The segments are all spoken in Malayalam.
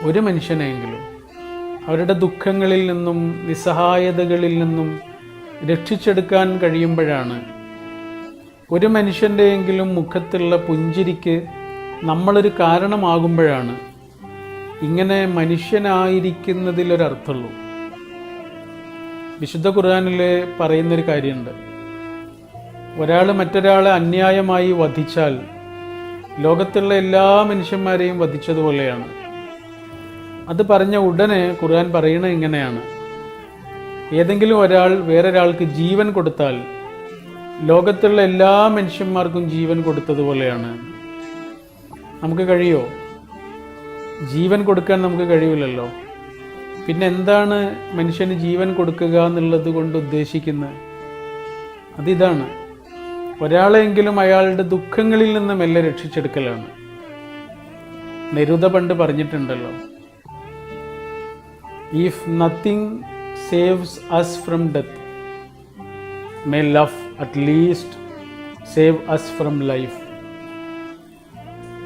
ഒരു മനുഷ്യനെങ്കിലും അവരുടെ ദുഃഖങ്ങളിൽ നിന്നും നിസ്സഹായതകളിൽ നിന്നും രക്ഷിച്ചെടുക്കാൻ കഴിയുമ്പോഴാണ്, ഒരു മനുഷ്യൻ്റെയെങ്കിലും മുഖത്തുള്ള പുഞ്ചിരിക്ക് നമ്മളൊരു കാരണമാകുമ്പോഴാണ് ഇങ്ങനെ മനുഷ്യനായിരിക്കുന്നതിലൊരർത്ഥമുള്ളൂ. വിശുദ്ധ ഖുർആനിൽ പറയുന്നൊരു കാര്യമുണ്ട്, ഒരാൾ മറ്റൊരാളെ അന്യായമായി വധിച്ചാൽ ലോകത്തുള്ള എല്ലാ മനുഷ്യന്മാരെയും വധിച്ചതുപോലെയാണ്. അത് പറഞ്ഞ ഉടനെ ഖുർആൻ പറയുന്നത് ഇങ്ങനെയാണ്, ഏതെങ്കിലും ഒരാൾ വേറൊരാൾക്ക് ജീവൻ കൊടുത്താൽ ലോകത്തുള്ള എല്ലാ മനുഷ്യന്മാർക്കും ജീവൻ കൊടുത്തതുപോലെയാണ്. നമുക്ക് കഴിയോ? ജീവൻ കൊടുക്കാൻ നമുക്ക് കഴിയില്ലല്ലോ. പിന്നെ എന്താണ് മനുഷ്യന് ജീവൻ കൊടുക്കുക എന്നുള്ളത് കൊണ്ട് ഉദ്ദേശിക്കുന്നത്? അതിതാണ്, ഒരാളെങ്കിലും അയാളുടെ ദുഃഖങ്ങളിൽ നിന്ന് മെല്ലെ രക്ഷിച്ചെടുക്കലാണ്. നെരുദ പണ്ട് പറഞ്ഞിട്ടുണ്ടല്ലോ, if nothing saves us from death, may love at least save us from life.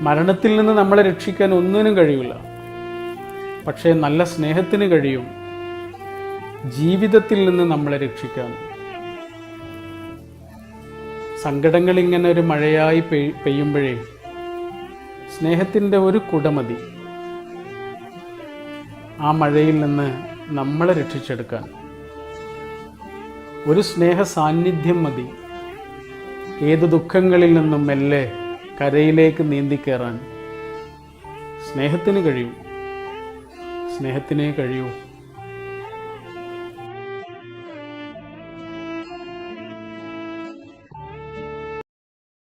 മരണത്തിൽ നിന്ന് നമ്മളെ രക്ഷിക്കാൻ ഒന്നിനും കഴിയില്ല, പക്ഷേ നല്ല സ്നേഹത്തിന് കഴിയും ജീവിതത്തിൽ നിന്ന് നമ്മളെ രക്ഷിക്കാൻ. സങ്കടങ്ങൾ ഇങ്ങനെ ഒരു മഴയായി പെയ്യുമ്പോഴേ സ്നേഹത്തിൻ്റെ ഒരു കുട മതി ആ മഴയിൽ നിന്ന് നമ്മളെ രക്ഷിച്ചെടുക്കാൻ. ഒരു സ്നേഹ സാന്നിധ്യം മതി ഏത് ദുഃഖങ്ങളിൽ നിന്നും മെല്ലെ കരയിലേക്ക് നീന്തിക്കയറാൻ. സ്നേഹത്തിന് കഴിയൂ, സ്നേഹത്തിനേ കഴിയൂ.